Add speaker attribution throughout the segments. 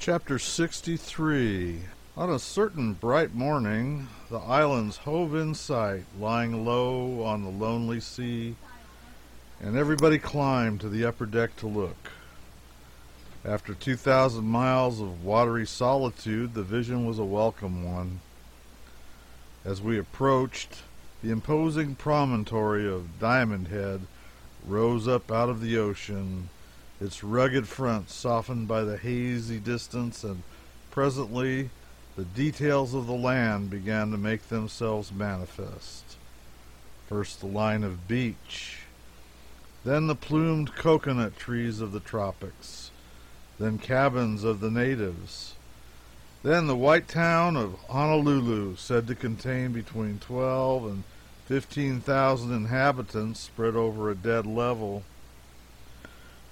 Speaker 1: Chapter 63. On a certain bright morning, the islands hove in sight, lying low on the lonely sea, and everybody climbed to the upper deck to look. After 2,000 miles of watery solitude, the vision was a welcome one. As we approached, the imposing promontory of Diamond Head rose up out of the ocean, its rugged front softened by the hazy distance, and presently the details of the land began to make themselves manifest. First the line of beach, then the plumed coconut trees of the tropics, then cabins of the natives, then the white town of Honolulu, said to contain between 12 and 15,000 inhabitants spread over a dead level,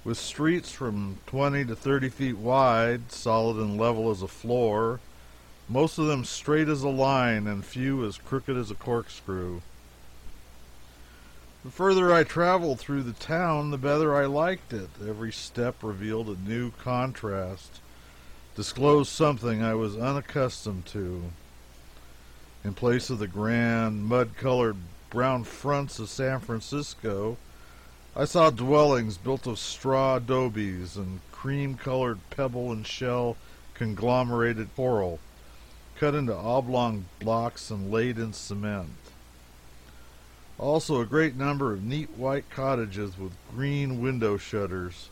Speaker 1: with streets from 20 to 30 feet wide, solid and level as a floor, most of them straight as a line and few as crooked as a corkscrew. The further I traveled through the town, the better I liked it. Every step revealed a new contrast, disclosed something I was unaccustomed to. In place of the grand, mud-colored brown fronts of San Francisco, I saw dwellings built of straw adobes and cream-colored pebble and shell conglomerated coral, cut into oblong blocks and laid in cement. Also a great number of neat white cottages with green window shutters.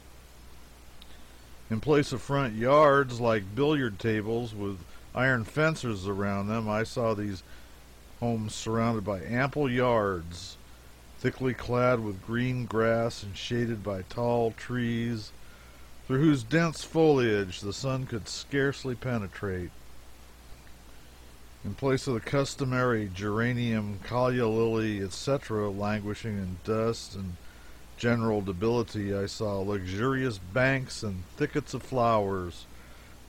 Speaker 1: In place of front yards like billiard tables with iron fences around them, I saw these homes surrounded by ample yards, thickly clad with green grass and shaded by tall trees, through whose dense foliage the sun could scarcely penetrate. In place of the customary geranium, kalia lily, etc., languishing in dust and general debility, I saw luxurious banks and thickets of flowers,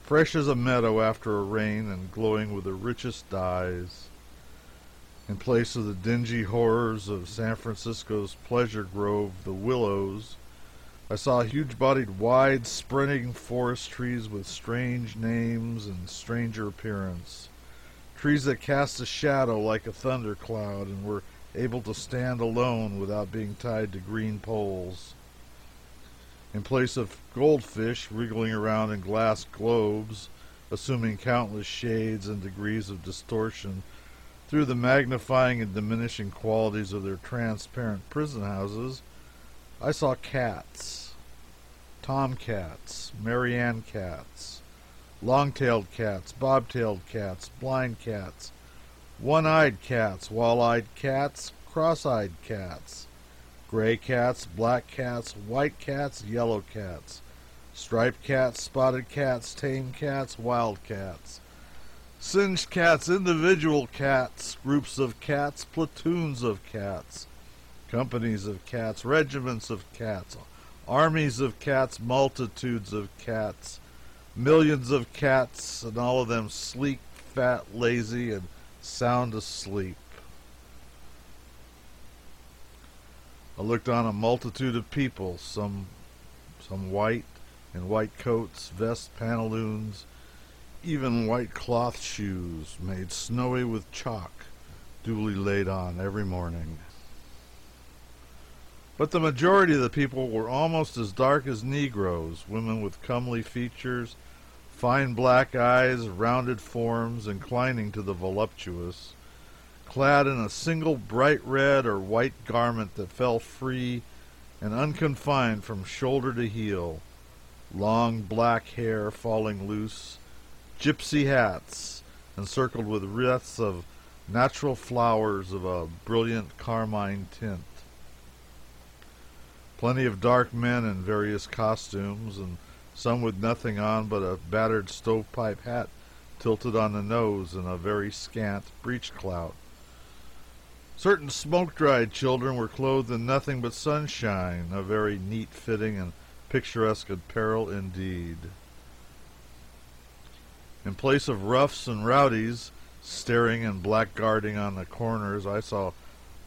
Speaker 1: fresh as a meadow after a rain and glowing with the richest dyes. In place of the dingy horrors of San Francisco's pleasure grove, the willows, I saw huge-bodied, wide-spreading forest trees with strange names and stranger appearance, trees that cast a shadow like a thundercloud and were able to stand alone without being tied to green poles. In place of goldfish wriggling around in glass globes, assuming countless shades and degrees of distortion through the magnifying and diminishing qualities of their transparent prison houses, I saw cats, tomcats, Marianne cats, long-tailed cats, bob-tailed cats, blind cats, one-eyed cats, wall-eyed cats, cross-eyed cats, gray cats, black cats, white cats, yellow cats, striped cats, spotted cats, tame cats, wild cats, singed cats, individual cats, groups of cats, platoons of cats, companies of cats, regiments of cats, armies of cats, multitudes of cats, millions of cats, and all of them sleek, fat, lazy, and sound asleep. I looked on a multitude of people, some white, in white coats, vests, pantaloons, even white cloth shoes made snowy with chalk, duly laid on every morning. But the majority of the people were almost as dark as Negroes, women with comely features, fine black eyes, rounded forms inclining to the voluptuous, clad in a single bright red or white garment that fell free and unconfined from shoulder to heel, long black hair falling loose, gypsy hats encircled with wreaths of natural flowers of a brilliant carmine tint. Plenty of dark men in various costumes, and some with nothing on but a battered stovepipe hat tilted on the nose and a very scant breech-clout. Certain smoke-dried children were clothed in nothing but sunshine, a very neat-fitting and picturesque apparel indeed. In place of roughs and rowdies staring and blackguarding on the corners, I saw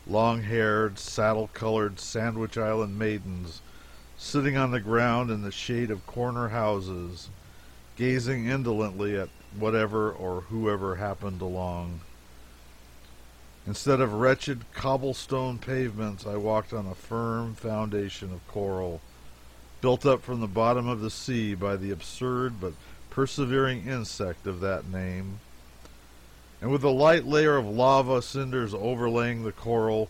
Speaker 1: long-haired, saddle-colored Sandwich Island maidens sitting on the ground in the shade of corner houses, gazing indolently at whatever or whoever happened along. Instead of wretched cobblestone pavements, I walked on a firm foundation of coral, built up from the bottom of the sea by the absurd but persevering insect of that name. And with a light layer of lava cinders overlaying the coral,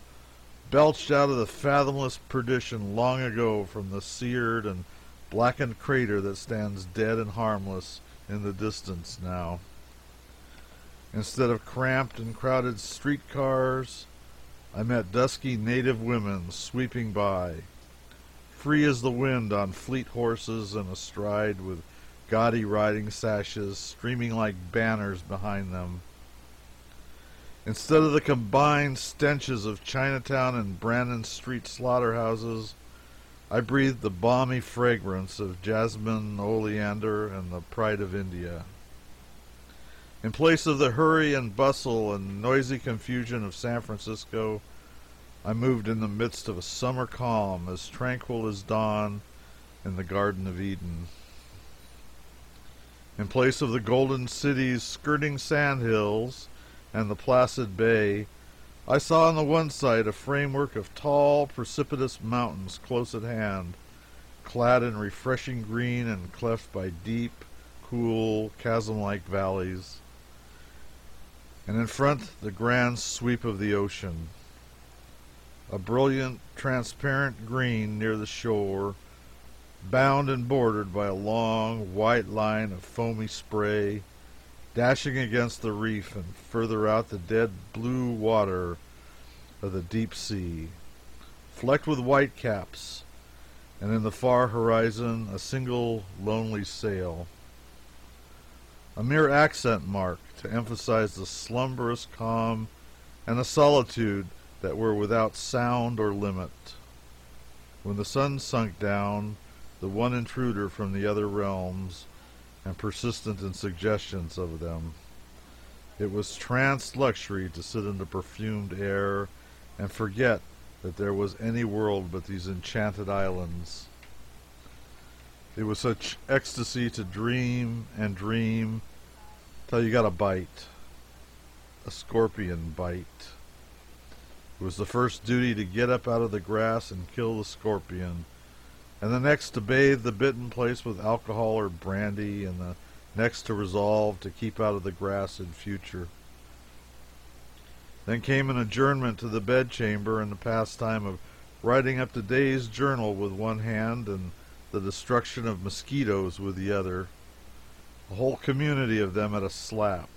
Speaker 1: belched out of the fathomless perdition long ago from the seared and blackened crater that stands dead and harmless in the distance now. Instead of cramped and crowded streetcars, I met dusky native women sweeping by, free as the wind on fleet horses and astride with gaudy riding sashes streaming like banners behind them. Instead of the combined stenches of Chinatown and Brandon Street slaughterhouses, I breathed the balmy fragrance of jasmine, oleander, and the pride of India. In place of the hurry and bustle and noisy confusion of San Francisco, I moved in the midst of a summer calm as tranquil as dawn in the Garden of Eden. In place of the golden cities skirting sandhills and the placid bay, I saw on the one side a framework of tall, precipitous mountains close at hand, clad in refreshing green and cleft by deep, cool, chasm-like valleys. And in front, the grand sweep of the ocean. A brilliant, transparent green near the shore, bound and bordered by a long, white line of foamy spray, dashing against the reef and further out the dead blue water of the deep sea, flecked with white caps, and in the far horizon a single lonely sail. A mere accent mark to emphasize the slumberous calm and the solitude that were without sound or limit. When the sun sunk down, the one intruder from the other realms, and persistent in suggestions of them, it was trance luxury to sit in the perfumed air and forget that there was any world but these enchanted islands. It was such ecstasy to dream and dream till you got a bite, a scorpion bite. It was the first duty to get up out of the grass and kill the scorpion, and the next to bathe the bitten place with alcohol or brandy, and the next to resolve to keep out of the grass in future. Then came an adjournment to the bedchamber and the pastime of writing up the day's journal with one hand and the destruction of mosquitoes with the other, a whole community of them at a slap.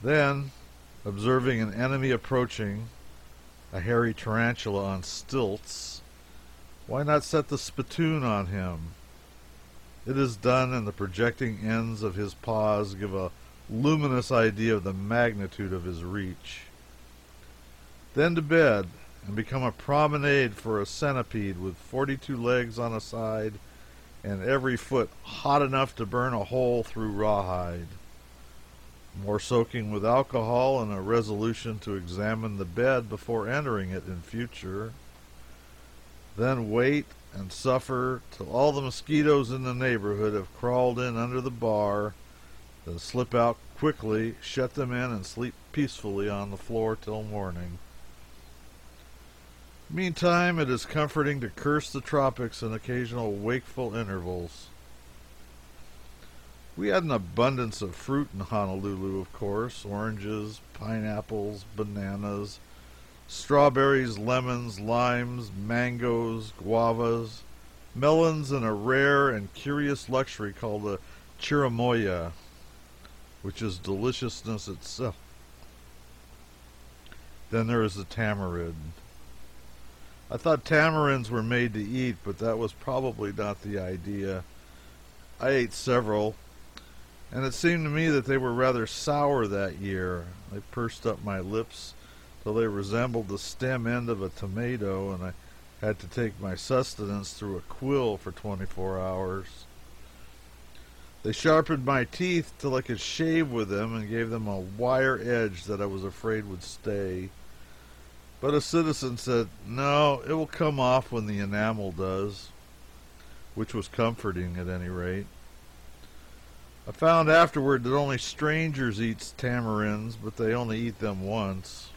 Speaker 1: Then, observing an enemy approaching, a hairy tarantula on stilts, why not set the spittoon on him? It is done, and the projecting ends of his paws give a luminous idea of the magnitude of his reach. Then to bed, and become a promenade for a centipede with 42 legs on a side and every foot hot enough to burn a hole through rawhide. More soaking with alcohol and a resolution to examine the bed before entering it in future. Then wait and suffer till all the mosquitoes in the neighborhood have crawled in under the bar, then slip out quickly, shut them in, and sleep peacefully on the floor till morning. Meantime, it is comforting to curse the tropics in occasional wakeful intervals. We had an abundance of fruit in Honolulu, of course: oranges, pineapples, bananas, strawberries, lemons, limes, mangoes, guavas, melons, and a rare and curious luxury called a chirimoya, which is deliciousness itself. Then there is the tamarind. I thought tamarinds were made to eat, but that was probably not the idea. I ate several, and it seemed to me that they were rather sour that year. I pursed up my lips till they resembled the stem end of a tomato, and I had to take my sustenance through a quill for 24 hours. They sharpened my teeth till I could shave with them and gave them a wire edge that I was afraid would stay. But a citizen said, "No, it will come off when the enamel does," which was comforting at any rate. I found afterward that only strangers eat tamarinds, but they only eat them once.